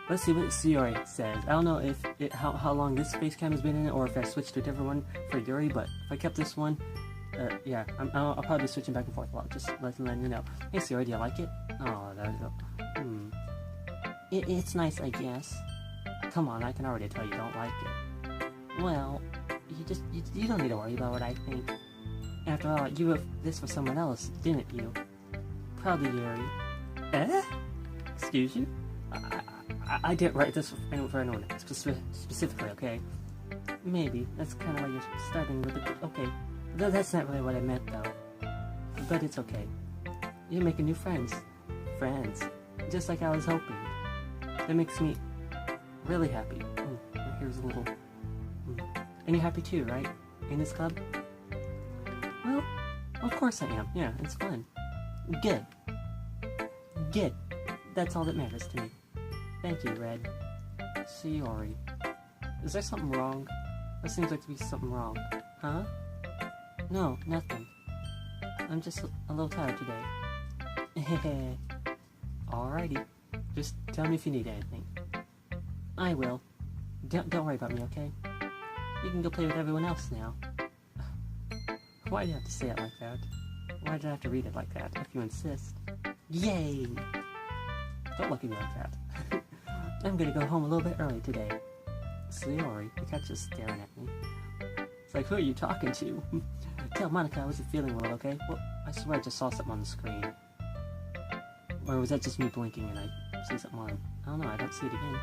Let's see what Yuri says. I don't know if how long this face cam has been in it, or if I switched to a different one for Yuri, but if I kept this one, yeah, I'll probably be switching back and forth a lot, just letting you know. Hey Yuri, do you like it? Oh, there we go. It's nice, I guess. Come on, I can already tell you don't like it. Well, you don't need to worry about what I think. After all, you wrote this for someone else, didn't you? Probably Yuri. Eh? Excuse you? I didn't write this for anyone specifically, okay? Maybe. That's kind of why you're starting with it. Okay. That's not really what I meant, though. But it's okay. You're making new friends. Friends. Just like I was hoping. That makes me really happy. Here's a little... And you're happy too, right? In this club? Well, of course I am. Yeah, it's fun. Good. Good. That's all that matters to me. Thank you, Red. Yuri. Is there something wrong? There seems like to be something wrong. Huh? No, nothing. I'm just a little tired today. Alrighty. Just tell me if you need anything. I will. Don't worry about me, okay? You can go play with everyone else now. Why do you have to say it like that? Why did I have to read it like that, if you insist? Yay! Don't look at me like that. I'm gonna go home a little bit early today. Yuri, the cat's just staring at me. It's like, who are you talking to? Tell Monica I wasn't feeling well, okay? Well, I swear I just saw something on the screen. Or was that just me blinking and I see something on? I don't know, I don't see it again.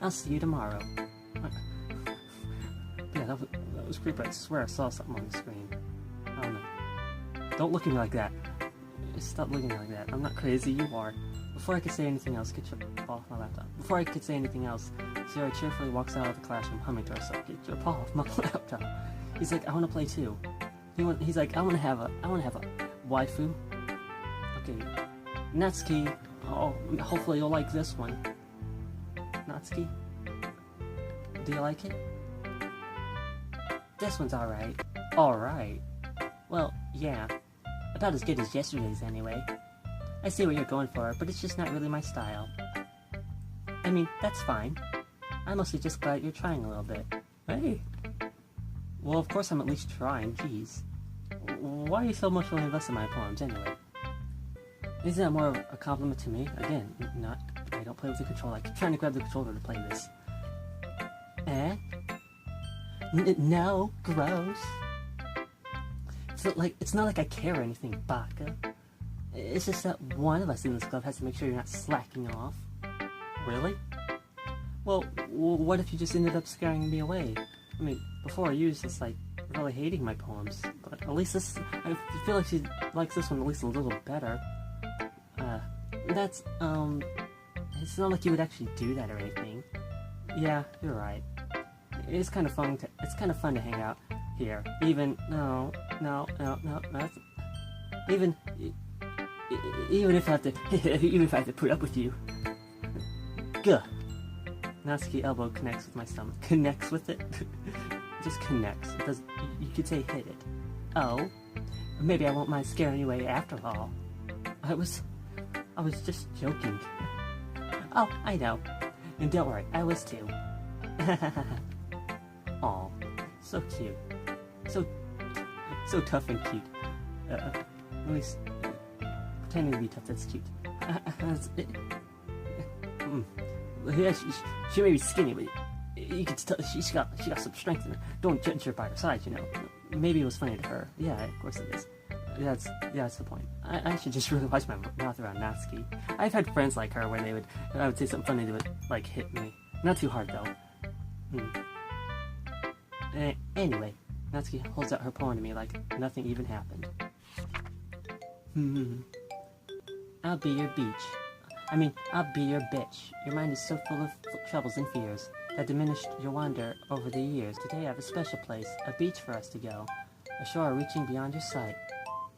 I'll see you tomorrow. Yeah, that was creepy. I swear I saw something on the screen. I don't know. Don't look at me like that. Stop looking at me like that. I'm not crazy, you are. Before I could say anything else, get your paw off my laptop. Before I could say anything else, Yuri cheerfully walks out of the classroom, humming to herself. Get your paw off my laptop. He's like, I want to play too. He's like, I want to have a waifu. Okay, Natsuki. Oh, hopefully you'll like this one. Natsuki, do you like it? This one's alright. Alright. Well, yeah. About as good as yesterday's anyway. I see what you're going for, but it's just not really my style. I mean, that's fine. I'm mostly just glad you're trying a little bit. Hey. Well, of course I'm at least trying, jeez. Why are you so emotionally invested in my poems anyway? Isn't that more of a compliment to me? Again, not... I don't play with the controller. I keep trying to grab the controller to play this. Eh? No, gross. It's not like I care or anything, Baka. It's just that one of us in this club has to make sure you're not slacking off. Really? Well, what if you just ended up scaring me away? I mean, before you was just like really hating my poems, but at least this, I feel like she likes this one at least a little better. It's not like you would actually do that or anything. Yeah, you're right. It's kind of fun to hang out here. Even if I have to put up with you. Gah. Natsuki elbow connects with my stomach. Connects with it? Just connects. It does. You could say hit it. Oh, maybe I won't mind scaring you away after all. I was just joking. Oh, I know. And don't worry, I was too. Aw, so cute. So tough and cute. At least, pretending to be tough, that's cute. Yeah, she may be skinny, but you can tell she's got some strength in her. Don't judge her by her size, you know. Maybe it was funny to her. Yeah, of course it is. That's the point. I should just really watch my mouth around Natsuki. I've had friends like her where I would say something funny, they would like hit me. Not too hard though. Anyway, Natsuki holds out her poem to me like nothing even happened. I'll be your beach. I'll be your bitch. Your mind is so full of troubles and fears that diminished your wonder over the years. Today I have a special place, a beach for us to go, a shore reaching beyond your sight,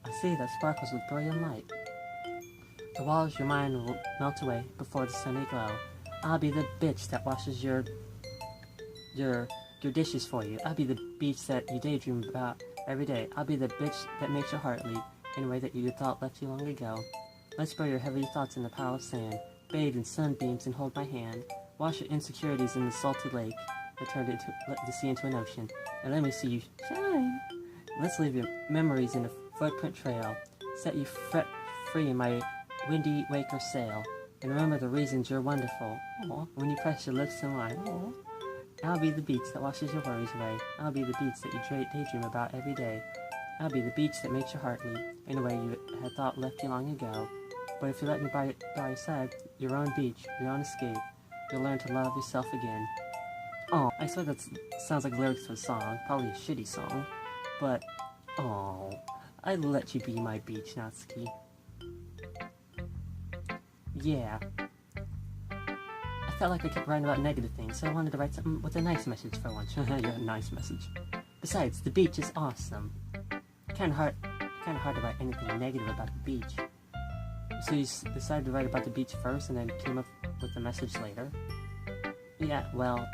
a sea that sparkles with brilliant light. The walls of your mind will melt away before the sunny glow. I'll be the bitch that washes your dishes for you. I'll be the beach that you daydream about every day. I'll be the bitch that makes your heart leap in a way that you thought left you long ago. Let's bury your heavy thoughts in the pile of sand. bathe in sunbeams and hold my hand. Wash your insecurities in the salty lake that turned the sea into an ocean. And let me see you shine. Let's leave your memories in a footprint trail. Set you free in my windy wake or sail. And remember the reasons you're wonderful. Aww. When you press your lips to mine. Aww. I'll be the beach that washes your worries away. I'll be the beach that you daydream about every day. I'll be the beach that makes your heart leap in a way you had thought left you long ago. But if you let me by your side, your own beach, your own escape, you'll learn to love yourself again. Oh, I swear that sounds like lyrics to a song, probably a shitty song. But, oh, I'd let you be my beach, Natsuki. Yeah. I felt like I kept writing about negative things, so I wanted to write something with a nice message for once. Yeah, a nice message. Besides, the beach is awesome. Kinda hard to write anything negative about the beach. So you decided to write about the beach first and then came up with the message later? Yeah, well,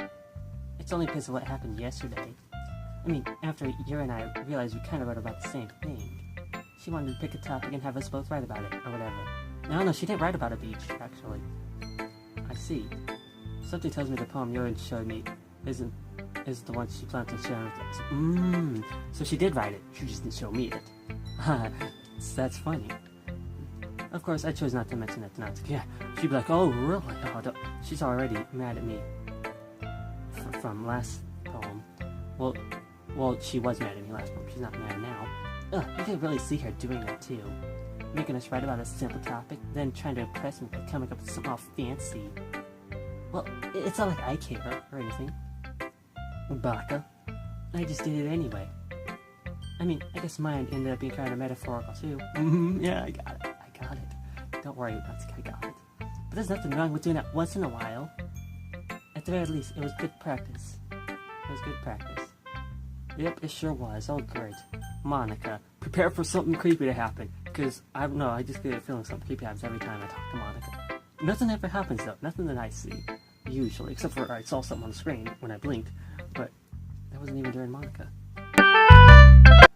it's only because of what happened yesterday. I mean, after Yuri and I realized we kinda wrote about the same thing. She wanted to pick a topic and have us both write about it, or whatever. No, she didn't write about a beach, actually. I see. Something tells me the poem Yuri showed me is the one she planned to share with us. So she did write it, she just didn't show me it. That's funny. Of course, I chose not to mention that to Natsuki. Yeah, she'd be like, oh, really? Oh, she's already mad at me from last poem. Well, she was mad at me last poem. She's not mad now. Ugh, you can really see her doing that too. Making us write about a simple topic, then trying to impress me by coming up with something all fancy. Well, it's not like I care or anything. Baka. I just did it anyway. I mean, I guess mine ended up being kind of metaphorical too. Yeah, I got it. Don't worry, Natsuki, I got it. But there's nothing wrong with doing that once in a while. At the very least, it was good practice. Yep, it sure was. Oh, great. Monica, prepare for something creepy to happen. Because, I don't know, I just get a feeling something creepy happens every time I talk to Monica. Nothing ever happens, though. Nothing that I see. Usually. Except for I saw something on the screen when I blinked. But that wasn't even during Monica. I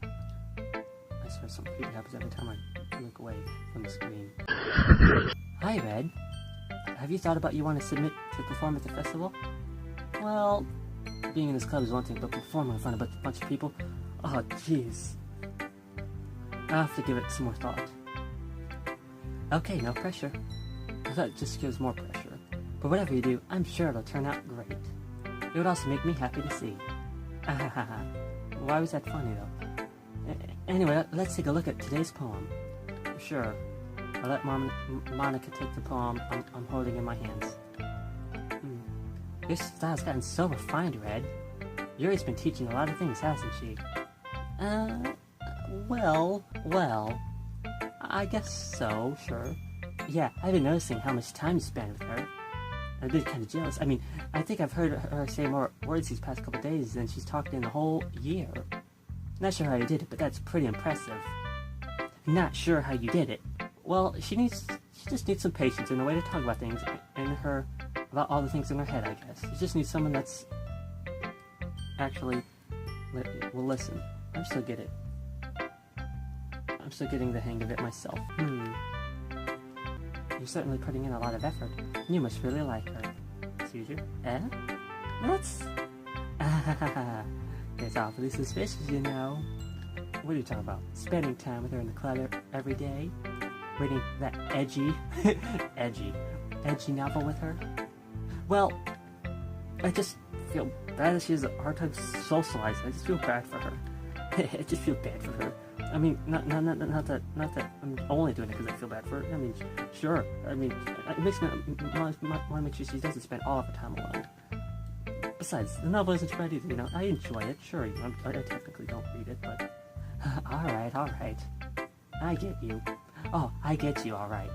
swear something creepy happens every time I look away from the screen. Hi, Red. Have you thought about you want to submit to perform at the festival? Well, being in this club is one thing, but performing in front of a bunch of people? Oh, jeez. I'll have to give it some more thought. Okay, no pressure. That just gives more pressure. But whatever you do, I'm sure it'll turn out great. It would also make me happy to see. Why was that funny, though? Anyway, let's take a look at today's poem. Sure. I'll let Monica take the poem I'm holding in my hands. Your style's gotten so refined, Red. Yuri's been teaching a lot of things, hasn't she? Well, I guess so, sure. Yeah, I've been noticing how much time you spend with her. I've been kind of jealous. I mean, I think I've heard her say more words these past couple days than she's talked in the whole year. Not sure how you did it, but that's pretty impressive. Not sure how you did it. Well, she just needs some patience and a way to talk about things about all the things in her head, I guess. She just needs someone that's actually will listen. I'm still getting the hang of it myself. You're certainly putting in a lot of effort. You must really like her. Excuse you? That's... It's awfully suspicious, you know. What are you talking about? Spending time with her in the club every day? Reading that edgy novel with her? Well, I just feel bad that she has a hard time socializing. I just feel bad for her. I just feel bad for her. I mean, not that I'm only doing it because I feel bad for her. I mean, sure. I mean, it makes me want to make sure she doesn't spend all of her time alone. Besides, the novel isn't bad either, you know. I enjoy it, sure. You know, I technically don't read it, but... Alright. I get you. Oh, I get you, alright.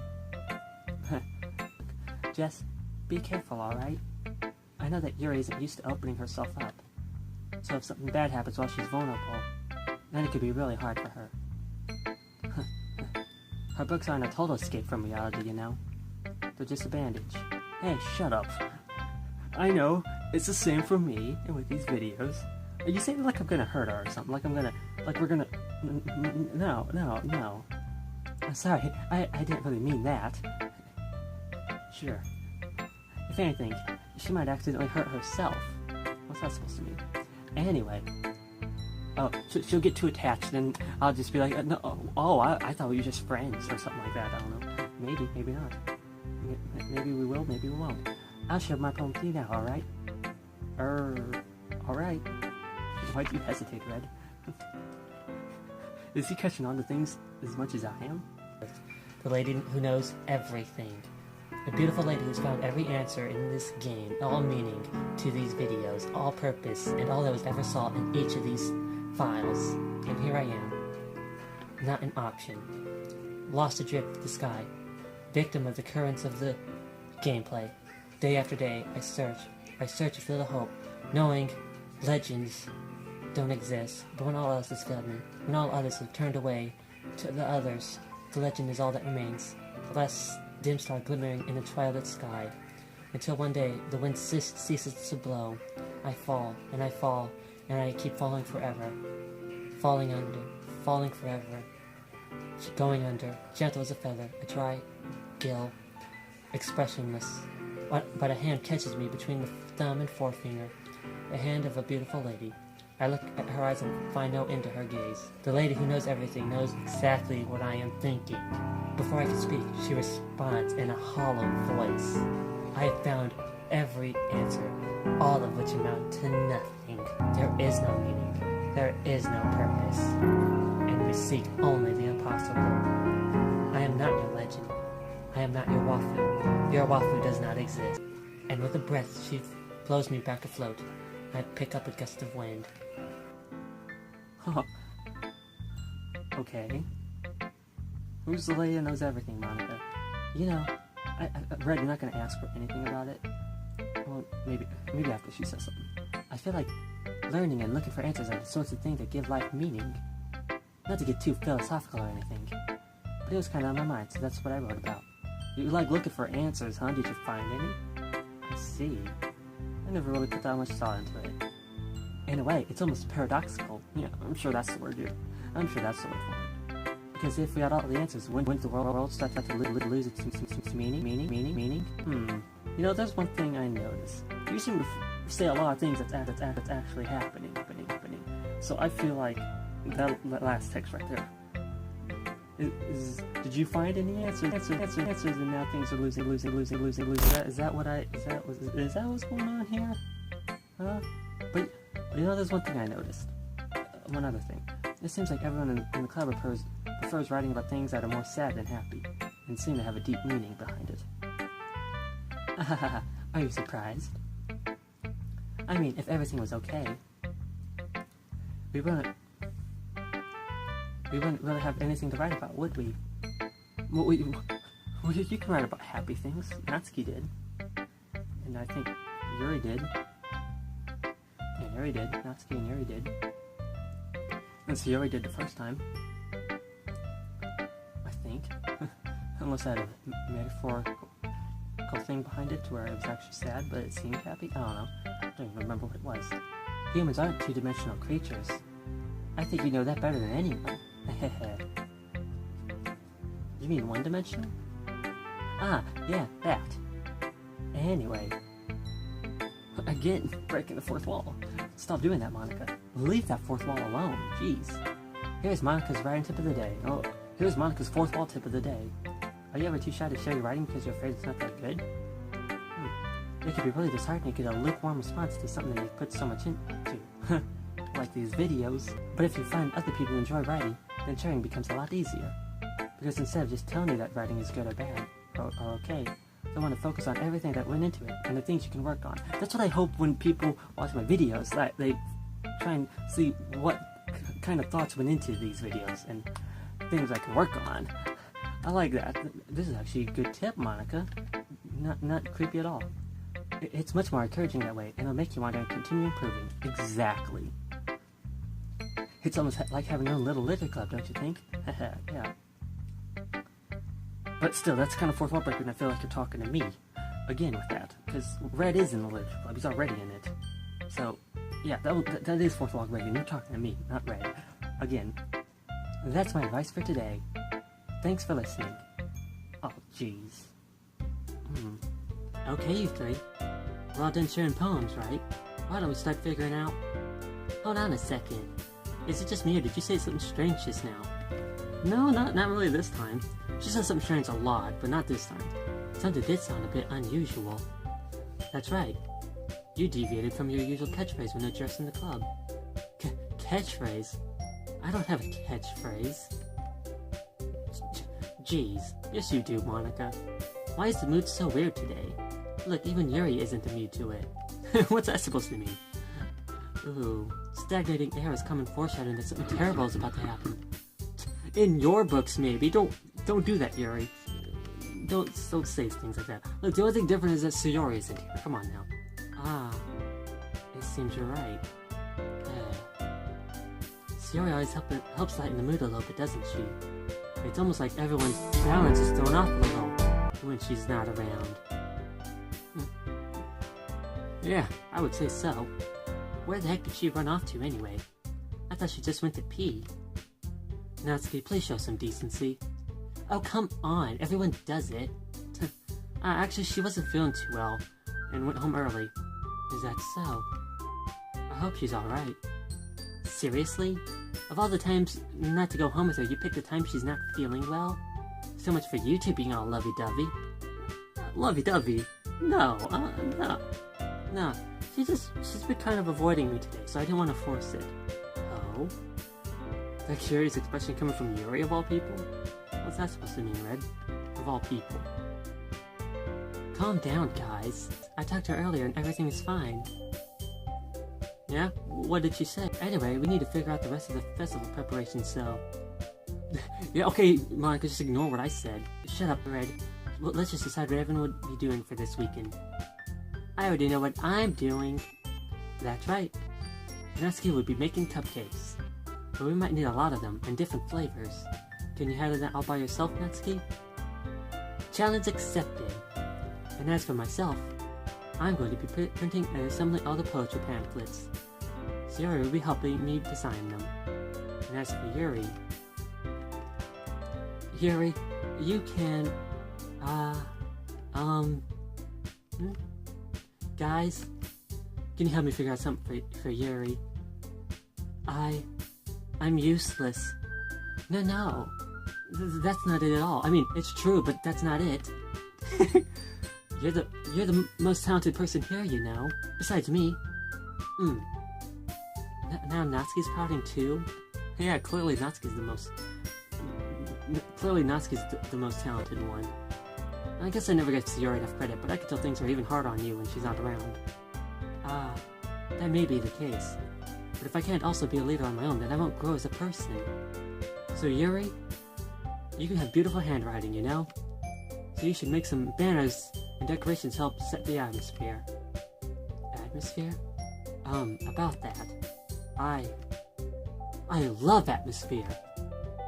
Jess, be careful, alright? I know that Yuri isn't used to opening herself up. So if something bad happens while she's vulnerable, then it could be really hard for her. Her books aren't a total escape from reality, you know. They're just a bandage. Hey, shut up. I know, it's the same for me, and with these videos. Are you saying like I'm gonna hurt her or something? No. I'm sorry, I didn't really mean that. Sure. If anything, she might accidentally hurt herself. What's that supposed to mean? Anyway. Oh, she'll get too attached, and I'll just be like, no, I thought we were just friends, or something like that. I don't know. Maybe, maybe not. Maybe we will, maybe we won't. I'll share my poem with you now, alright? Alright. Why do you hesitate, Red? Is he catching on to things as much as I am? The lady who knows everything. The beautiful lady who's found every answer in this game, all meaning to these videos, all purpose, and all that was ever sought in each of these files. And here I am. Not an option. Lost adrift the sky. Victim of the currents of the gameplay. Day after day, I search with little hope, knowing legends don't exist, but when all else has failed me, when all others have turned away to the others, the legend is all that remains, the last dim star glimmering in the twilight sky, until one day the wind ceases to blow. I fall, and I keep falling forever, falling forever, going under, gentle as a feather, a dry gill, expressionless, but a hand catches me between the thumb and forefinger, the hand of a beautiful lady. I look at her eyes and find no end to her gaze. The lady who knows everything knows exactly what I am thinking. Before I can speak, she responds in a hollow voice. I have found every answer, all of which amount to nothing. There is no meaning. There is no purpose. And we seek only the impossible. I am not your legend. I am not your wafu. Your wafu does not exist. And with a breath, she blows me back afloat. I pick up a gust of wind. Okay. Who's the lady that knows everything, Monica? You know, Red, you're not going to ask for anything about it. Well, maybe after she says something. I feel like learning and looking for answers are the sorts of things that give life meaning. Not to get too philosophical or anything, but it was kind of on my mind, so that's what I wrote about. You like looking for answers, huh? Did you find any? I see. I never really put that much thought into it. In a way, it's almost paradoxical. Yeah, I'm sure that's the word, dude. I'm sure that's the word for it. Because if we had all the answers, wouldn't the world start to lose its meaning? You know, there's one thing I noticed. You seem to say a lot of things that's actually happening. So I feel like that last text right there. Did you find any answers and now things are losing? Is that what's going on here? Huh? But you know, there's one thing I noticed. One other thing. It seems like everyone in the club prefers writing about things that are more sad than happy, and seem to have a deep meaning behind it. Are you surprised? I mean, if everything was okay, we wouldn't really have anything to write about, would we? Well, you can write about happy things. Natsuki did. And I think Yuri did. And Yuri did. Natsuki and Yuri did. And so Yuri did the first time. I think. Unless I had a metaphorical thing behind it to where it was actually sad, but it seemed happy. I don't know. I don't even remember what it was. Humans aren't two-dimensional creatures. I think you know that better than anyone. You mean one-dimensional? Ah, yeah, that. Anyway. Again, breaking the fourth wall. Stop doing that, Monica. Leave that fourth wall alone. Jeez. Here's Monica's writing tip of the day. Oh, here's Monica's fourth wall tip of the day. Are you ever too shy to share your writing because you're afraid it's not that good? It can be really disheartening to get a lukewarm response to something that you've put so much into. Like these videos. But if you find other people enjoy writing, then sharing becomes a lot easier. Because instead of just telling you that writing is good or bad, or okay, I want to focus on everything that went into it, and the things you can work on. That's what I hope when people watch my videos, that they try and see what kind of thoughts went into these videos, and things I can work on. I like that. This is actually a good tip, Monica. Not creepy at all. It's much more encouraging that way, and it'll make you want to continue improving. Exactly. It's almost like having your own little literature club, don't you think? Yeah. But still, that's kind of fourth wall breaker, and I feel like you're talking to me. Again with that. Because Red is in the literature club. He's already in it. So, yeah, that is fourth wall breaker. You're talking to me, not Red. Again, that's my advice for today. Thanks for listening. Oh, jeez. Okay, you three. We're all done sharing poems, right? Why don't we start figuring out... Hold on a second. Is it just me, or did you say something strange just now? No, not really this time. She said something strange a lot, but not this time. Something did sound a bit unusual. That's right. You deviated from your usual catchphrase when addressing the club. Catchphrase? I don't have a catchphrase. Jeez. Yes you do, Monica. Why is the mood so weird today? Look, even Yuri isn't immune to it. What's that supposed to mean? Ooh, stagnating air is coming foreshadowing that something terrible is about to happen. In your books, maybe. Don't do that, Yuri. Don't say things like that. Look, the only thing different is that Sayori isn't here. Come on now. Ah, it seems you're right. Sayori always helps lighten the mood a little bit, doesn't she? It's almost like everyone's balance is thrown off a little when she's not around. Yeah, I would say so. Where the heck did she run off to anyway? I thought she just went to pee. Natsuki, please show some decency. Oh, come on, everyone does it. Actually, she wasn't feeling too well, and went home early. Is that so? I hope she's alright. Seriously? Of all the times not to go home with her, you picked the time she's not feeling well? So much for you two being all lovey-dovey. Lovey-dovey? No, no. She's been kind of avoiding me today, so I didn't want to force it. Oh? That curious expression coming from Yuri of all people? What's that supposed to mean, Red? Of all people. Calm down, guys. I talked to her earlier and everything is fine. Yeah? What did she say? Anyway, we need to figure out the rest of the festival preparations, so... Yeah, okay, Monica, just ignore what I said. Shut up, Red. Well, let's just decide what everyone would be doing for this weekend. I already know what I'm doing. That's right. Natsuki would be making cupcakes. But we might need a lot of them, and different flavors. Can you handle that all by yourself, Natsuki? Challenge accepted. And as for myself, I'm going to be printing and assembling all the poetry pamphlets. Yuri will be helping me design them. And as for Yuri... Yuri, you can... Guys, can you help me figure out something for Yuri? I'm useless. No. That's not it at all. I mean, it's true, but that's not it. You're the most talented person here, you know. Besides me. Now Natsuki's pouting too? Yeah, clearly Natsuki's the most... Clearly Natsuki's the most talented one. I guess I never get Yuri enough credit, but I can tell things are even harder on you when she's not around. That may be the case. But if I can't also be a leader on my own, then I won't grow as a person. So Yuri, you can have beautiful handwriting, you know? So you should make some banners and decorations to help set the atmosphere. Atmosphere? About that. I love atmosphere!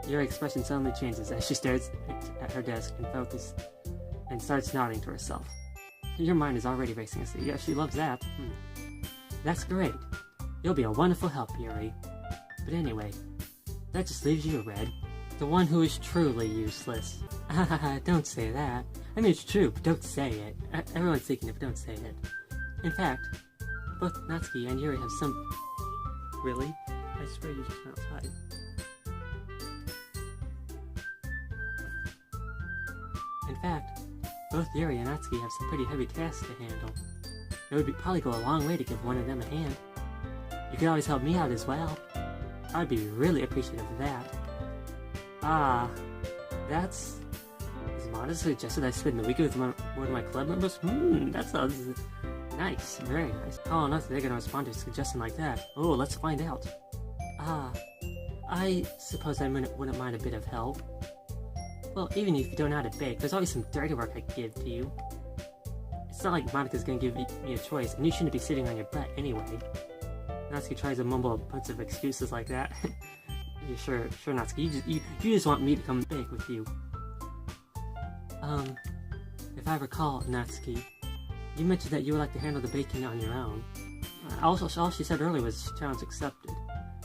Yuri's expression suddenly changes as she stares at her desk and focuses and starts nodding to herself. Your mind is already racing as yeah, she loves that. That's great. You'll be a wonderful help, Yuri. But anyway, that just leaves you, Red. The one who is truly useless. Don't say that. I mean, it's true, but don't say it. Everyone's thinking it, but don't say it. In fact, both Natsuki and Yuri have some... Really? I swear you just went outside. In fact, both Yuri and Natsuki have some pretty heavy tasks to handle. It would probably go a long way to give one of them a hand. You could always help me out as well. I'd be really appreciative of that. That's... Is Mata suggested I spend the weekend with one of my club members? That sounds nice. Very nice. Oh, not that they're gonna respond to a suggestion like that. Oh, let's find out. I suppose I wouldn't mind a bit of help. Well, even if you don't know how to bake, there's always some dirty work I could give to you. It's not like Monica's gonna give me a choice, and you shouldn't be sitting on your butt anyway. Natsuki tries to mumble a bunch of excuses like that. Yeah, sure, Natsuki. You just want me to come bake with you. If I recall, Natsuki, you mentioned that you would like to handle the baking on your own. Also, all she said earlier was challenge accepted.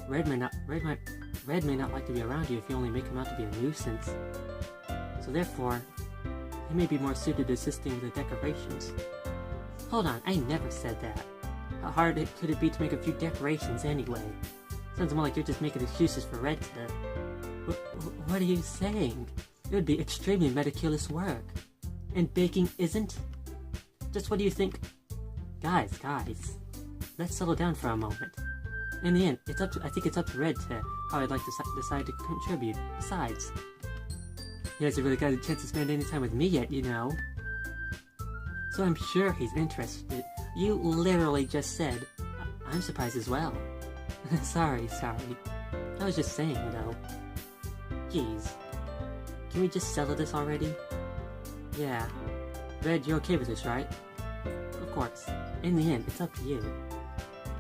Red may not like to be around you if you only make him out to be a nuisance. So therefore, He may be more suited to assisting with the decorations. Hold on, I never said that. How hard could it be to make a few decorations anyway? Sounds more like you're just making excuses for Red to... What are you saying? It would be extremely meticulous work. And baking isn't? Just what do you think? Guys, let's settle down for a moment. In the end, I think it's up to Red to how I'd like to decide to contribute. Besides, he hasn't really got a chance to spend any time with me yet, you know. So I'm sure he's interested. You literally just said, I'm surprised as well. Sorry. I was just saying, you know. Jeez. Can we just settle this already? Yeah. Red, you're okay with this, right? Of course. In the end, it's up to you.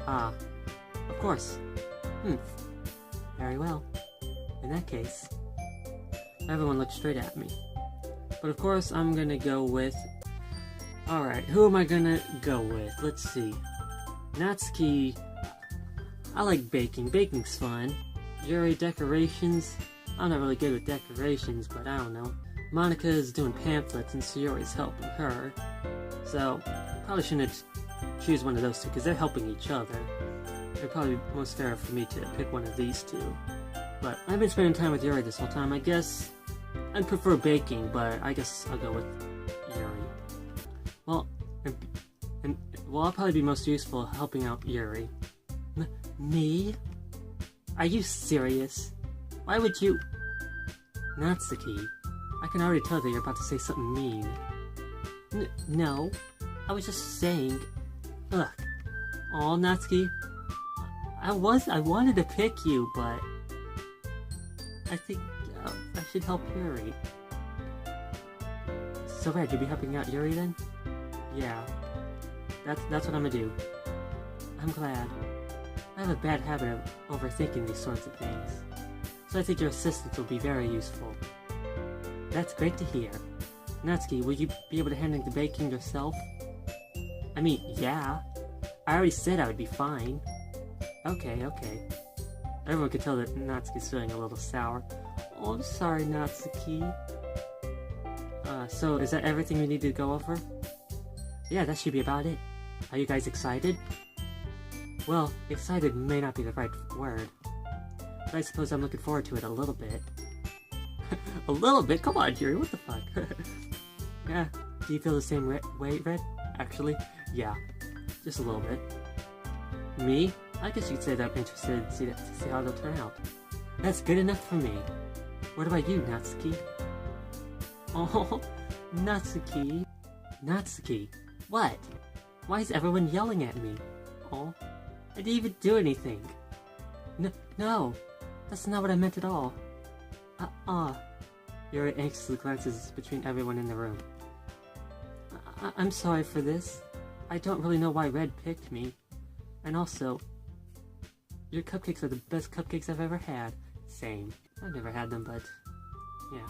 Of course. Very well. In that case, everyone looked straight at me. But of course, I'm gonna go with... Alright, who am I gonna go with? Let's see. Natsuki... I like baking. Baking's fun. Yuri, decorations. I'm not really good with decorations, but I don't know. Monika's doing pamphlets and Sayori's helping her. So, probably shouldn't choose one of those two, because they're helping each other. It'd probably be most fair for me to pick one of these two. But I've been spending time with Yuri this whole time. I guess I'd prefer baking, but I guess I'll go with Yuri. Well, I'll probably be most useful helping out Yuri. Me? Are you serious? Why would you... Natsuki, I can already tell that you're about to say something mean. No, I was just saying... Ugh. Aw, Natsuki. I wanted to pick you, but... I think I should help Yuri. So Red, you'll be helping out Yuri then? Yeah. That's what I'm gonna do. I'm glad. I have a bad habit of overthinking these sorts of things. So I think your assistance will be very useful. That's great to hear. Natsuki, will you be able to handle the baking yourself? I mean, yeah. I already said I would be fine. Okay. Everyone could tell that Natsuki's feeling a little sour. Oh, I'm sorry, Natsuki. So is that everything we need to go over? Yeah, that should be about it. Are you guys excited? Well, excited may not be the right word. But I suppose I'm looking forward to it a little bit. A little bit? Come on, Yuri, what the fuck? Yeah, do you feel the same way, Red? Actually, yeah. Just a little bit. Me? I guess you could say that I'm interested to see how they'll turn out. That's good enough for me. What about you, Natsuki? Oh, Natsuki. Natsuki, what? Why is everyone yelling at me? Oh, I didn't even do anything. No, that's not what I meant at all. Yuri anxiously glances between everyone in the room. I'm sorry for this. I don't really know why Red picked me. And also, your cupcakes are the best cupcakes I've ever had. Same. I've never had them, but yeah.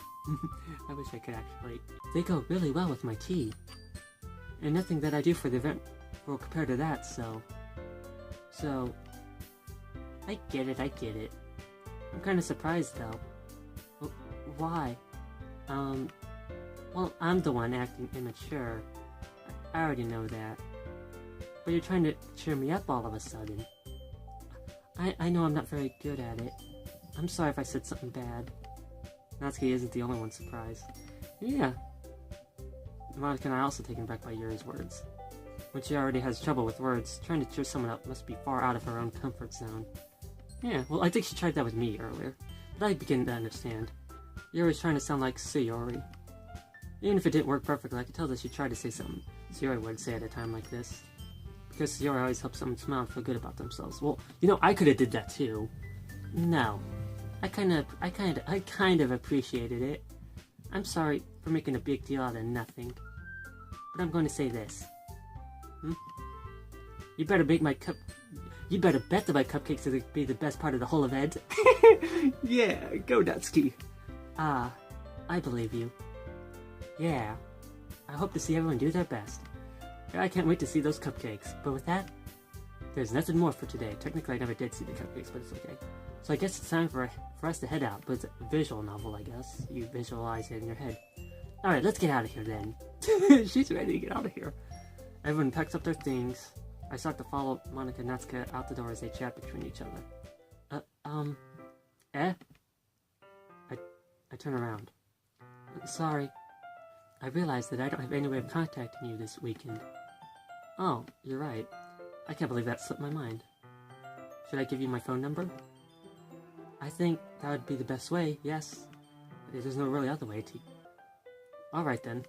I wish I could actually. They go really well with my tea. And nothing that I do for the event will compare to that, so... I get it. I'm kinda surprised, though. Why? Well, I'm the one acting immature. I already know that. But you're trying to cheer me up all of a sudden. I know I'm not very good at it. I'm sorry if I said something bad. Natsuki isn't the only one surprised. Yeah. Monica and I are also taken back by Yuri's words. When she already has trouble with words, trying to cheer someone up must be far out of her own comfort zone. Yeah, well, I think she tried that with me earlier, but I begin to understand. Yuri's trying to sound like Sayori. Even if it didn't work perfectly, I could tell that she tried to say something Sayori would say at a time like this. Because Sayori always helps someone smile and feel good about themselves. Well, you know, I could have did that too. No. I kind of appreciated it. I'm sorry for making a big deal out of nothing. But I'm going to say this. You better bet that my cupcakes are going to be the best part of the whole event. Yeah, go Natsuki. I believe you. Yeah. I hope to see everyone do their best. I can't wait to see those cupcakes. But with that, there's nothing more for today. Technically, I never did see the cupcakes, but it's okay. So I guess it's time for us to head out. But it's a visual novel, I guess. You visualize it in your head. Alright, let's get out of here then. She's ready to get out of here. Everyone packs up their things. I start to follow Monika and Natsuka out the door as they chat between each other. I turn around. Sorry. I realize that I don't have any way of contacting you this weekend. Oh, you're right. I can't believe that slipped my mind. Should I give you my phone number? I think that would be the best way, yes. There's no really other way to... Alright then.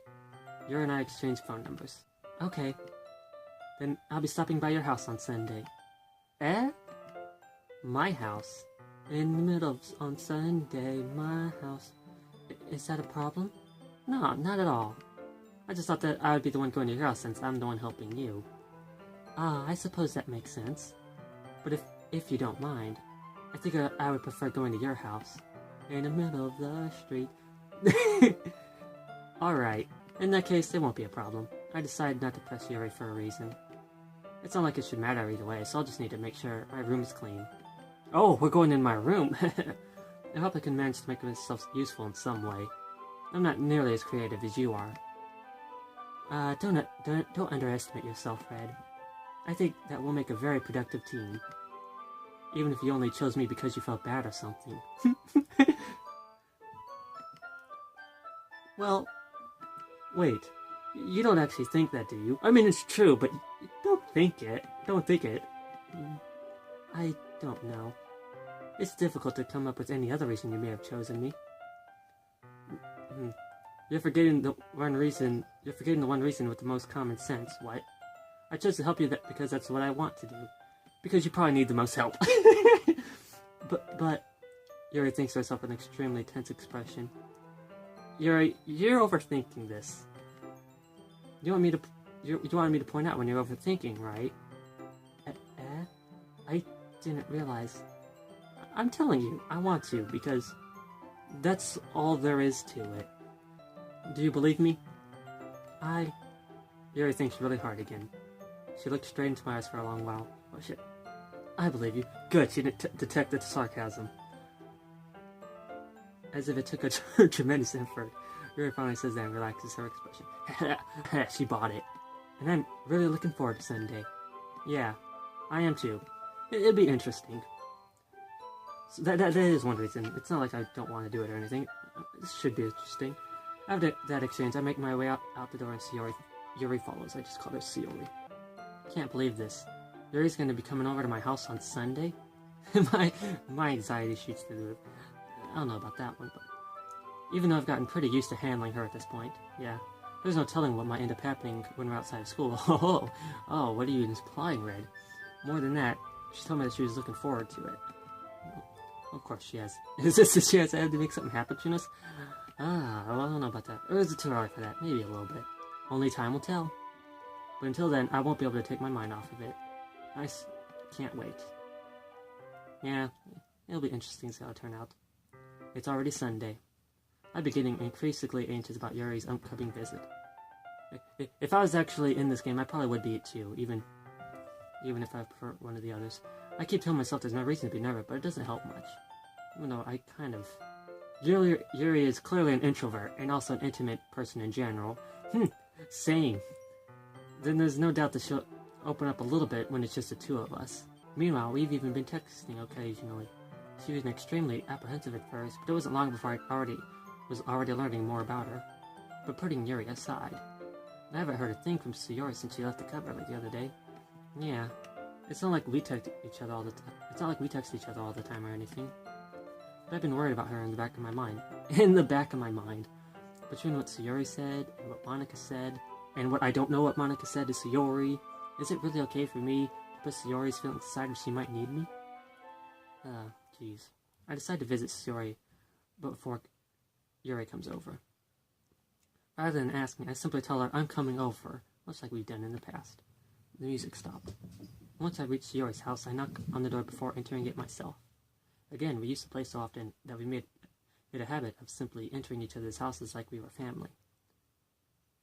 Yuri and I exchange phone numbers. Okay. Then I'll be stopping by your house on Sunday. My house? In the middle on Sunday, my house. Is that a problem? No, not at all. I just thought that I would be the one going to your house since I'm the one helping you. Ah, I suppose that makes sense. But if you don't mind, I think I would prefer going to your house. In the middle of the street. Alright, in that case, it won't be a problem. I decided not to press Yuri for a reason. It's not like it should matter either way, so I'll just need to make sure my room is clean. Oh, we're going in my room! I hope I can manage to make myself useful in some way. I'm not nearly as creative as you are. Don't underestimate yourself, Red. I think that we'll make a very productive team. Even if you only chose me because you felt bad or something. Well, wait. You don't actually think that, do you? I mean, it's true, but don't think it. Don't think it. I don't know. It's difficult to come up with any other reason you may have chosen me. You're forgetting the one reason with the most common sense. What? I chose to help you because that's what I want to do. Because you probably need the most help. but Yuri thinks herself an extremely tense expression. Yuri, you're overthinking this. You wanted me to point out when you're overthinking, right? I didn't realize. I'm telling you, I want to, because that's all there is to it. Do you believe me? Yuri thinks really hard again. She looked straight into my eyes for a long while. Oh shit. I believe you. Good, she detected sarcasm. As if it took a tremendous effort. Yuri finally says that and relaxes her expression. She bought it. And I'm really looking forward to Sunday. Yeah, I am too. It'll be interesting. So that is one reason. It's not like I don't want to do it or anything. This should be interesting. After that exchange, I make my way out the door and Yuri follows. I just call her Yuri. Can't believe this. Yuri's going to be coming over to my house on Sunday? my anxiety shoots through the roof. I don't know about that one, but... Even though I've gotten pretty used to handling her at this point, yeah. There's no telling what might end up happening when we're outside of school. Oh, what are you implying, Red? More than that, she told me that she was looking forward to it. Of course she has. Is this a chance I have to make something happen between us? Well, I don't know about that. Or is it too early for that? Maybe a little bit. Only time will tell. But until then, I won't be able to take my mind off of it. I can't wait. Yeah, it'll be interesting to see how it turns out. It's already Sunday. I've been getting increasingly anxious about Yuri's upcoming visit. If I was actually in this game, I probably would be it too, even if I prefer one of the others. I keep telling myself there's no reason to be nervous, but it doesn't help much. Even though I kind of... Yuri is clearly an introvert, and also an intimate person in general. Same. Then there's no doubt that she'll open up a little bit when it's just the two of us. Meanwhile, we've even been texting occasionally. She was extremely apprehensive at first, but it wasn't long before I was already learning more about her. But putting Yuri aside, I haven't heard a thing from Yuri since she left the cupboard like the other day. Yeah, it's not like we text each other all the time. It's not like we text each other all the time or anything. But I've been worried about her in the back of my mind. In the back of my mind. Between what Yuri said, and what Monika said, and what I don't know what Monika said to Yuri, is it really okay for me to put Yuri's feelings aside when she might need me? Jeez. I decide to visit Yuri before Yuri comes over. Rather than asking, I simply tell her I'm coming over, much like we've done in the past. The music stopped. Once I reach Yuri's house, I knock on the door before entering it myself. Again, we used to play so often that we made a habit of simply entering each other's houses like we were family.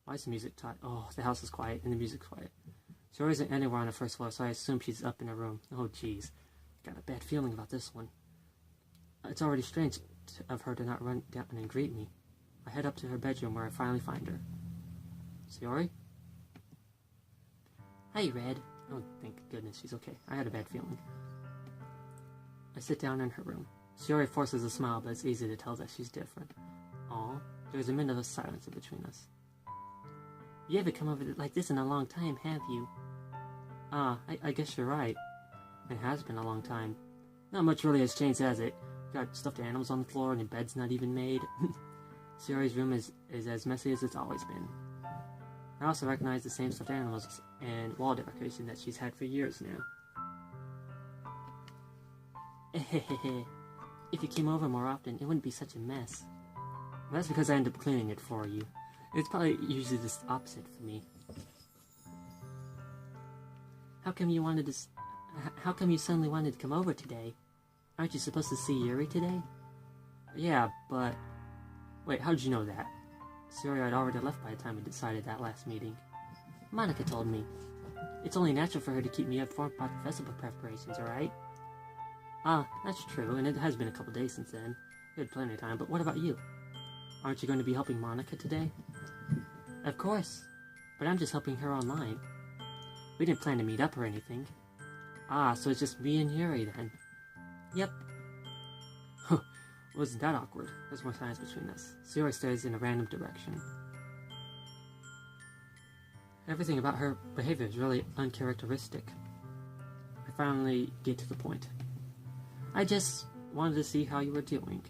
Why is the music tight? Oh, the house is quiet and the music's quiet. Yuri isn't anywhere on the first floor, so I assume she's up in her room. Oh, jeez. Got a bad feeling about this one. It's already strange of her to not run down and greet me. I head up to her bedroom where I finally find her. Sayori? Hi, Red. Oh, thank goodness she's okay. I had a bad feeling. I sit down in her room. Sayori forces a smile, but it's easy to tell that she's different. Aw, there's a minute of silence in between us. You haven't come over like this in a long time, have you? I guess you're right. It has been a long time. Not much really has changed, has it? Got stuffed animals on the floor and your bed's not even made. Sayori's room is as messy as it's always been. I also recognize the same stuffed animals and wall decoration that she's had for years now. If you came over more often, it wouldn't be such a mess. Well, that's because I end up cleaning it for you. It's probably usually the opposite for me. How come you suddenly wanted to come over today? Aren't you supposed to see Yuri today? Yeah, but... Wait, how did you know that? Sayori had already left by the time we decided that last meeting. Monica told me. It's only natural for her to keep me informed about the festival preparations, alright? That's true, and it has been a couple days since then. We had plenty of time, but what about you? Aren't you going to be helping Monica today? Of course, but I'm just helping her online. We didn't plan to meet up or anything. So it's just me and Yuri then. Yep. Wasn't that awkward? There's more silence between us. Sayori stares in a random direction. Everything about her behavior is really uncharacteristic. I finally get to the point. I just wanted to see how you were doing.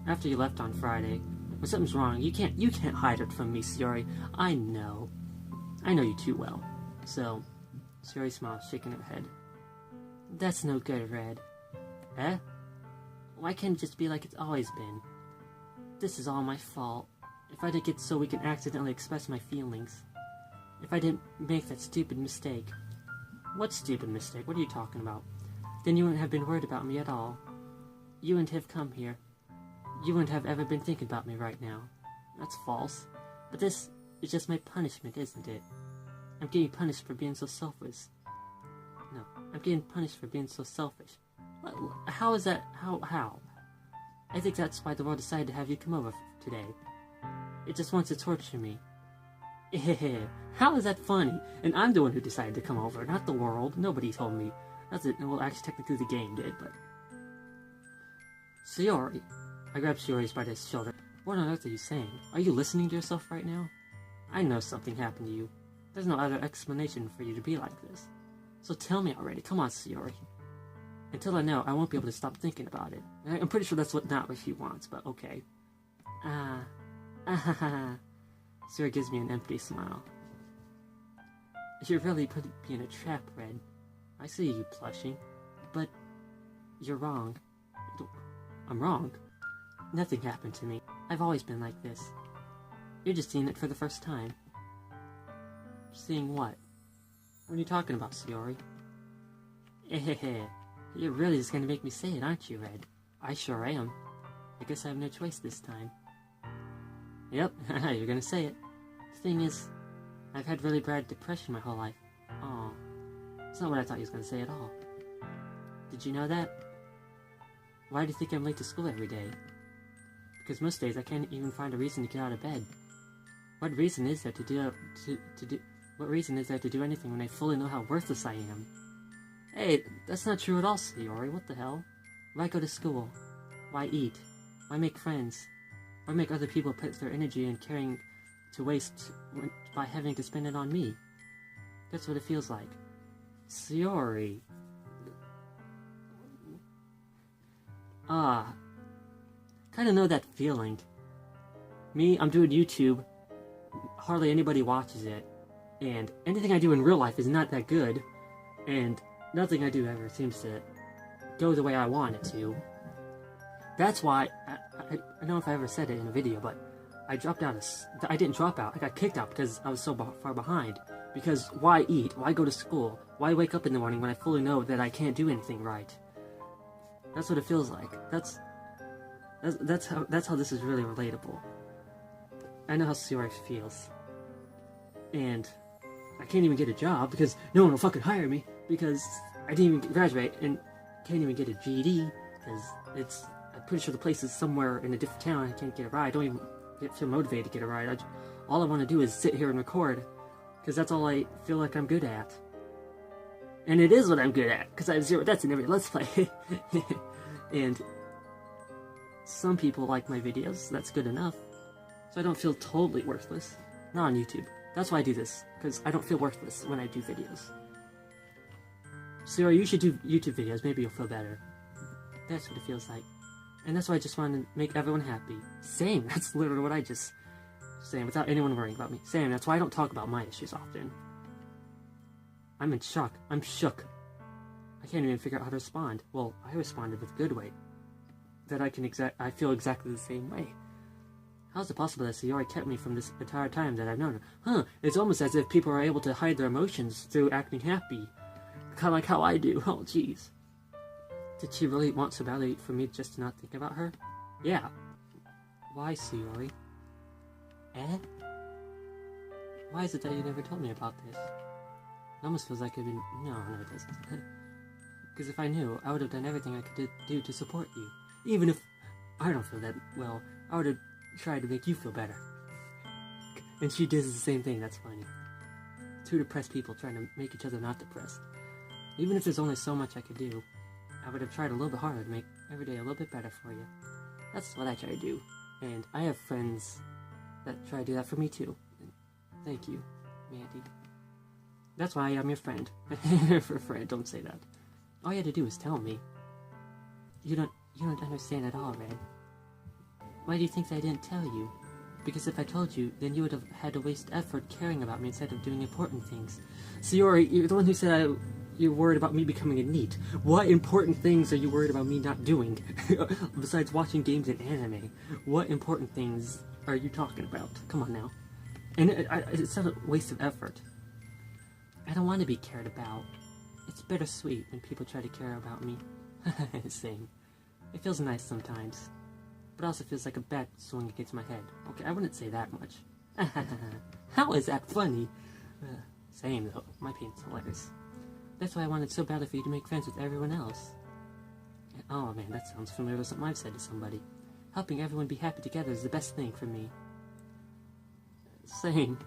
After you left on Friday, when something's wrong, you can't hide it from me, Sayori. I know you too well. So, Sayori smiles, shaking her head. That's no good, Red. Eh? Why can't it just be like it's always been? This is all my fault. If I didn't get so we can accidentally express my feelings. If I didn't make that stupid mistake. What stupid mistake? What are you talking about? Then you wouldn't have been worried about me at all. You wouldn't have come here. You wouldn't have ever been thinking about me right now. That's false. But this is just my punishment, isn't it? I'm getting punished for being so selfish. No, I'm getting punished for being so selfish. How is that? How? I think that's why the world decided to have you come over today. It just wants to torture me. How is that funny? And I'm the one who decided to come over, not the world. Nobody told me. That's it. Well, actually, technically the game did, but... Sayori. I grabbed Sayori's by his shoulder. What on earth are you saying? Are you listening to yourself right now? I know something happened to you. There's no other explanation for you to be like this. So tell me already. Come on, Sayori. Until I know, I won't be able to stop thinking about it. I'm pretty sure that's not what she wants, but okay. Sayori gives me an empty smile. You're really putting me in a trap, Red. I see you blushing, but you're wrong. I'm wrong. Nothing happened to me. I've always been like this. You're just seeing it for the first time. Seeing what? What are you talking about, Sayori? You're really just gonna make me say it, aren't you, Red? I sure am. I guess I have no choice this time. Yep, you're gonna say it. The thing is, I've had really bad depression my whole life. Aw. It's not what I thought you was gonna say at all. Did you know that? Why do you think I'm late to school every day? Because most days I can't even find a reason to get out of bed. What reason is there to do anything when I fully know how worthless I am? Hey, that's not true at all, Sayori. What the hell? Why go to school? Why eat? Why make friends? Why make other people put their energy and caring to waste by having to spend it on me? That's what it feels like. Sayori. Kinda know that feeling. Me, I'm doing YouTube. Hardly anybody watches it. And anything I do in real life is not that good. And nothing I do ever seems to go the way I want it to. That's why, I don't know if I ever said it in a video, but I dropped out I didn't drop out, I got kicked out because I was so far behind. Because why eat? Why go to school? Why wake up in the morning when I fully know that I can't do anything right? That's what it feels like. That's how this is really relatable. I know how Sayori feels. And I can't even get a job because no one will fucking hire me because I didn't even graduate and can't even get a GED because I'm pretty sure the place is somewhere in a different town. I can't get a ride. feel motivated to get a ride. All I want to do is sit here and record, because that's all I feel like I'm good at. And it is what I'm good at, because I have 0 deaths in every Let's Play. And some people like my videos, so that's good enough. So I don't feel totally worthless. Not on YouTube. That's why I do this, because I don't feel worthless when I do videos. So you should do YouTube videos, maybe you'll feel better. That's what it feels like. And that's why I just want to make everyone happy. Same, that's literally what I just... Same, without anyone worrying about me. Same, that's why I don't talk about my issues often. I'm in shock. I'm shook. I can't even figure out how to respond. Well, I responded with a good way. That I feel exactly the same way. How is it possible that Yuri kept me from this entire time that I've known her? Huh, it's almost as if people are able to hide their emotions through acting happy. Kind of like how I do. Oh, jeez. Did she really want so badly for me just to not think about her? Yeah. Why, Yuri? Eh? Why is it that you never told me about this? It almost feels like I've been... No, it doesn't. Because if I knew, I would have done everything I could do to support you. Even if I don't feel that well, I would have tried to make you feel better. And she does the same thing, that's funny. Two depressed people trying to make each other not depressed. Even if there's only so much I could do, I would have tried a little bit harder to make every day a little bit better for you. That's what I try to do. And I have friends that try to do that for me too. And thank you, Mandy. That's why I'm your friend. For friend, don't say that. All you had to do is tell me. You don't understand at all, Red. Why do you think that I didn't tell you? Because if I told you, then you would have had to waste effort caring about me instead of doing important things. So you're the one who said you're worried about me becoming a NEET. What important things are you worried about me not doing? Besides watching games and anime. What important things are you talking about? Come on now. And it's not a waste of effort. I don't want to be cared about. It's bittersweet when people try to care about me. Same. It feels nice sometimes. But also feels like a bat swung against my head. Okay, I wouldn't say that much. How is that funny? Same though. My pain's hilarious. That's why I wanted so badly for you to make friends with everyone else. Oh man, that sounds familiar with something I've said to somebody. Helping everyone be happy together is the best thing for me. Same.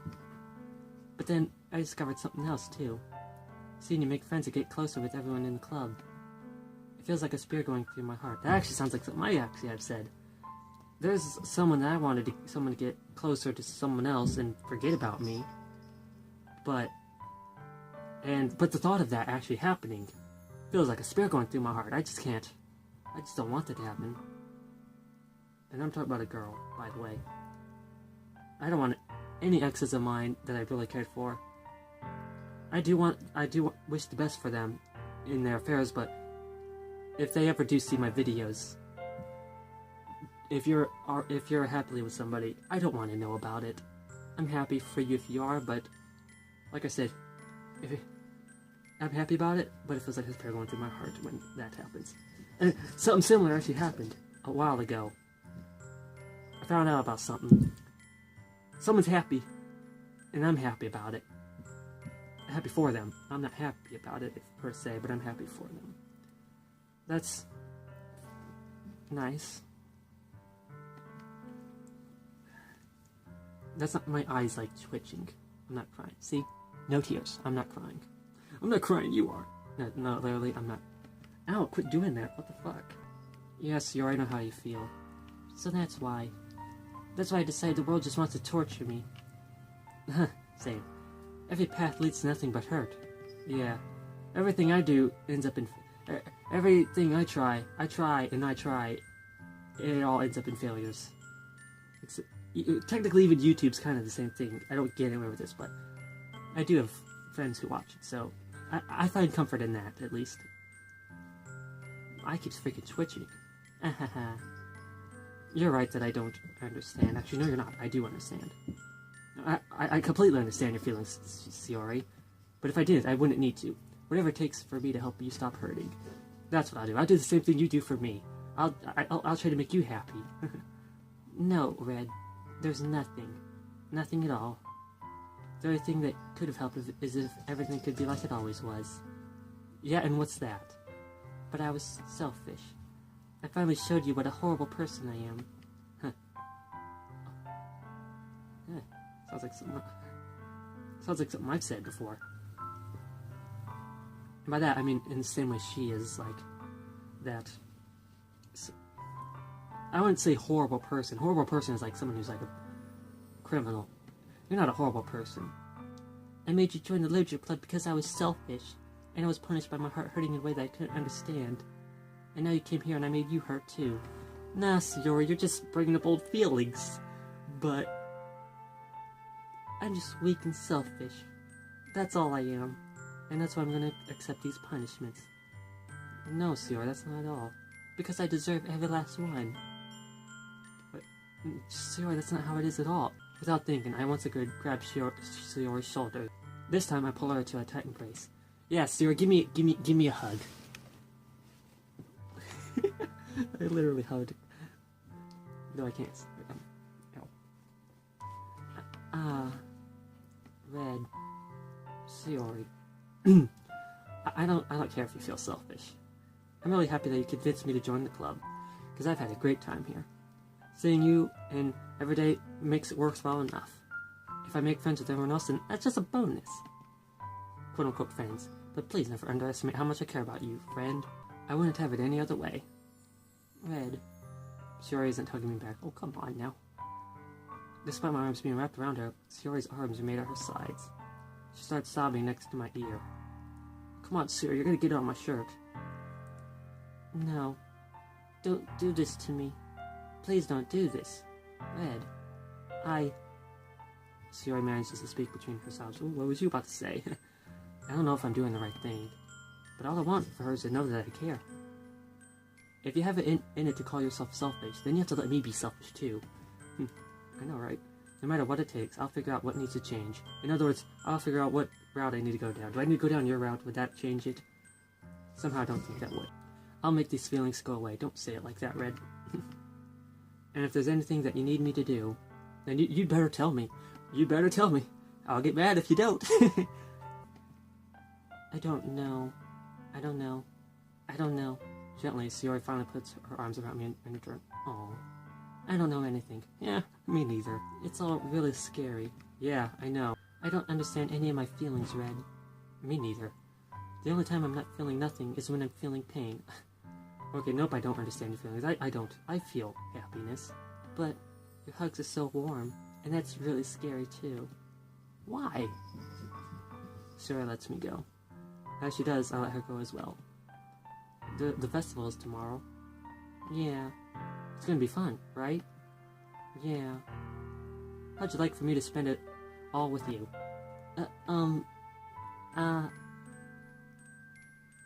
But then I discovered something else too. Seeing you make friends and get closer with everyone in the club. It feels like a spear going through my heart. That actually sounds like something I actually have said. There's someone that I wanted someone to get closer to someone else and forget about me. But the thought of that actually happening feels like a spear going through my heart. I just can't. I just don't want it to happen. And I'm talking about a girl, by the way. I don't want any exes of mine that I really cared for. I do wish the best for them in their affairs, but if they ever do see my videos, if you're happily with somebody, I don't want to know about it. I'm happy for you if you are, but like I said, I'm happy about it, but it feels like a spear going through my heart when that happens. And something similar actually happened a while ago. I found out about something. Someone's happy, and I'm happy about it. Happy for them. I'm not happy about it per se, but I'm happy for them. That's nice. That's not my eyes like twitching. I'm not crying. See? No tears. I'm not crying. I'm not crying, you are. No, literally, I'm not. Ow, quit doing that. What the fuck? Yes, you already know how you feel. So that's why. That's why I decided the world just wants to torture me. Same. Every path leads to nothing but hurt. Yeah. Everything I do ends up in... everything I try, it all ends up in failures. Technically, even YouTube's kind of the same thing. I don't get anywhere with this, but I do have friends who watch it, so I find comfort in that, at least. I keep freaking twitching. You're right that I don't understand. Actually, no, you're not. I do understand. I completely understand your feelings, Yuri. But if I did, I wouldn't need to. Whatever it takes for me to help you stop hurting. That's what I'll do. I'll do the same thing you do for me. I'll try to make you happy. No, Red. There's nothing. Nothing at all. The only thing that could have helped is if everything could be like it always was. Yeah, and what's that? But I was selfish. I finally showed you what a horrible person I am. Sounds like something I've said before. And by that, I mean in the same way she is, like, that... I wouldn't say horrible person. Horrible person is like someone who's like a criminal. You're not a horrible person. I made you join the literature club because I was selfish, and I was punished by my heart hurting in a way that I couldn't understand. And now you came here and I made you hurt too. Nah, Yuri, you're just bringing up old feelings. But I'm just weak and selfish. That's all I am. And that's why I'm gonna accept these punishments. No, Yuri, that's not at all. Because I deserve every last one. But, Yuri, that's not how it is at all. Without thinking, I once again grab Yuri's shoulder. This time I pull her to a tight embrace. Yeah, Yuri, give me a hug. I literally hugged. Though I can't. Red. Yuri. I don't care if you feel selfish. I'm really happy that you convinced me to join the club, because I've had a great time here. Seeing you and every day makes it works well enough. If I make friends with everyone else, then that's just a bonus. Quote-unquote friends. But please never underestimate how much I care about you, friend. I wouldn't have it any other way. Red. Yuri isn't hugging me back. Oh, come on now. Despite my arms being wrapped around her, Yuri's arms are made at her sides. She starts sobbing next to my ear. Come on, Yuri, you're gonna get on my shirt. No. Don't do this to me. Please don't do this. Red. Yuri manages to speak between her sobs. Ooh, what was you about to say? I don't know if I'm doing the right thing, but all I want for her is to know that I care. If you have it in it to call yourself selfish, then you have to let me be selfish too. I know, right? No matter what it takes, I'll figure out what needs to change. In other words, I'll figure out what route I need to go down. Do I need to go down your route? Would that change it? Somehow I don't think that would. I'll make these feelings go away. Don't say it like that, Red. And if there's anything that you need me to do, then you'd better tell me. You'd better tell me. I'll get mad if you don't. I don't know. Gently, Yuri finally puts her arms around me and turns. Oh, I don't know anything. Yeah, me neither. It's all really scary. Yeah, I know. I don't understand any of my feelings, Red. Me neither. The only time I'm not feeling nothing is when I'm feeling pain. Okay, nope, I don't understand your feelings. I don't. I feel happiness. But your hugs are so warm, and that's really scary too. Why? Yuri lets me go. As she does, I let her go as well. The festival is tomorrow. Yeah. It's gonna be fun, right? Yeah. How'd you like for me to spend it all with you?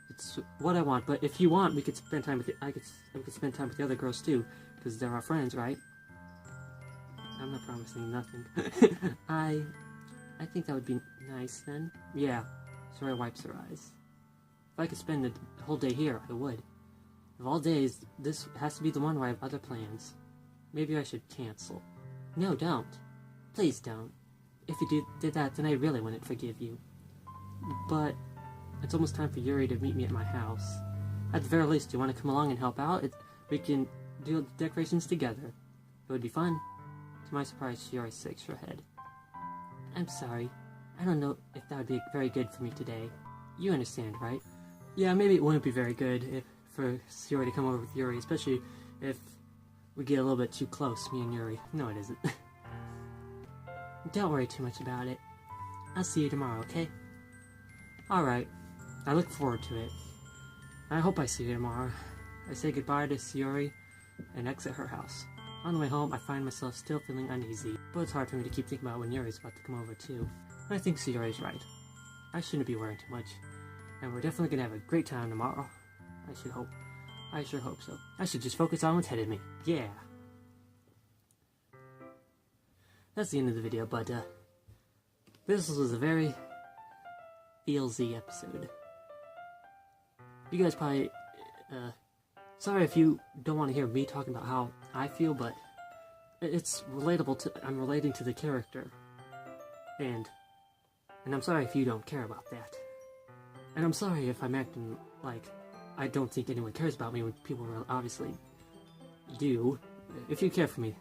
It's what I want, but if you want, we could spend time with we could spend time with the other girls too, because they're our friends, right? I'm not promising nothing. I think that would be nice then. Yeah. Yuri wipes her eyes. If I could spend the whole day here, I would. Of all days, this has to be the one where I have other plans. Maybe I should cancel. No, don't. Please don't. If you did that, then I really wouldn't forgive you. But it's almost time for Yuri to meet me at my house. At the very least, do you want to come along and help out? We can do the decorations together. It would be fun. To my surprise, Yuri shakes her head. I'm sorry. I don't know if that would be very good for me today. You understand, right? Yeah, maybe it wouldn't be very good for Yuri to come over with Yuri, especially if we get a little bit too close, me and Yuri. No, it isn't. Don't worry too much about it. I'll see you tomorrow, okay? Alright. I look forward to it. I hope I see you tomorrow. I say goodbye to Yuri and exit her house. On the way home, I find myself still feeling uneasy, but it's hard for me to keep thinking about when Yuri's about to come over too. I think Yuri's right. I shouldn't be worrying too much. And we're definitely gonna have a great time tomorrow. I sure hope so. I should just focus on what's ahead of me. Yeah. That's the end of the video, but this was a very feelsy episode. You guys probably, sorry if you don't want to hear me talking about how I feel, but it's relatable to, I'm relating to the character. And I'm sorry if you don't care about that. And I'm sorry if I'm acting like I don't think anyone cares about me when people obviously do. If you care for me,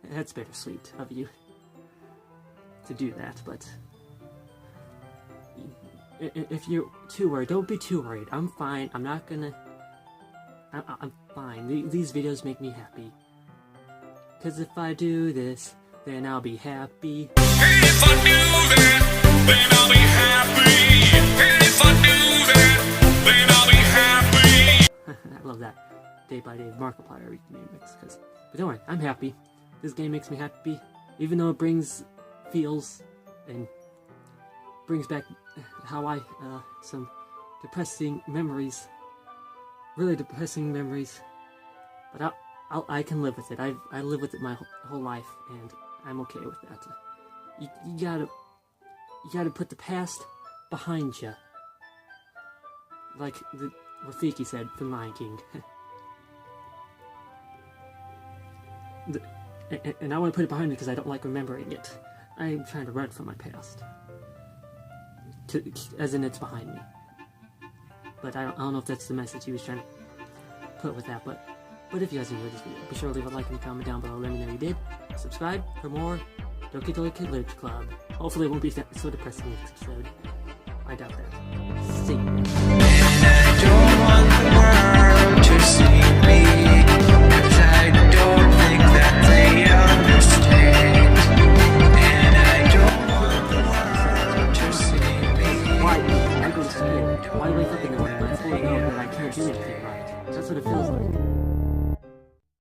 that's bittersweet of you. to do that, but if you're too worried, don't be too worried. I'm fine. I'm not gonna... I'm fine. These videos make me happy. Cause if I do this, then I'll be happy. And if I do that, then I'll be happy. And if I do that, then I'll be happy. I love that. Day by day Markiplier remix. But don't worry, I'm happy. This game makes me happy. Even though it brings feels and brings back how I some depressing memories. Really depressing memories. But I can live with it. I live with it my whole life, and I'm okay with that. You gotta put the past behind you. Like Rafiki said from Lion King. And I want to put it behind me because I don't like remembering it. I'm trying to run from my past. As in, it's behind me. But I don't know if that's the message he was trying to put with that. But if you guys enjoyed this video, be sure to leave a like and a comment down below. Let me know you did. Subscribe for more Doki Literature Club. Hopefully it won't be so depressing next episode. I doubt that. See you. And I don't want the world to see me, 'cause I don't think that they understand. And I don't want the world to see me. Why? I go to school. Why wake up in the morning when I fully know that I can't do anything right? That's what it feels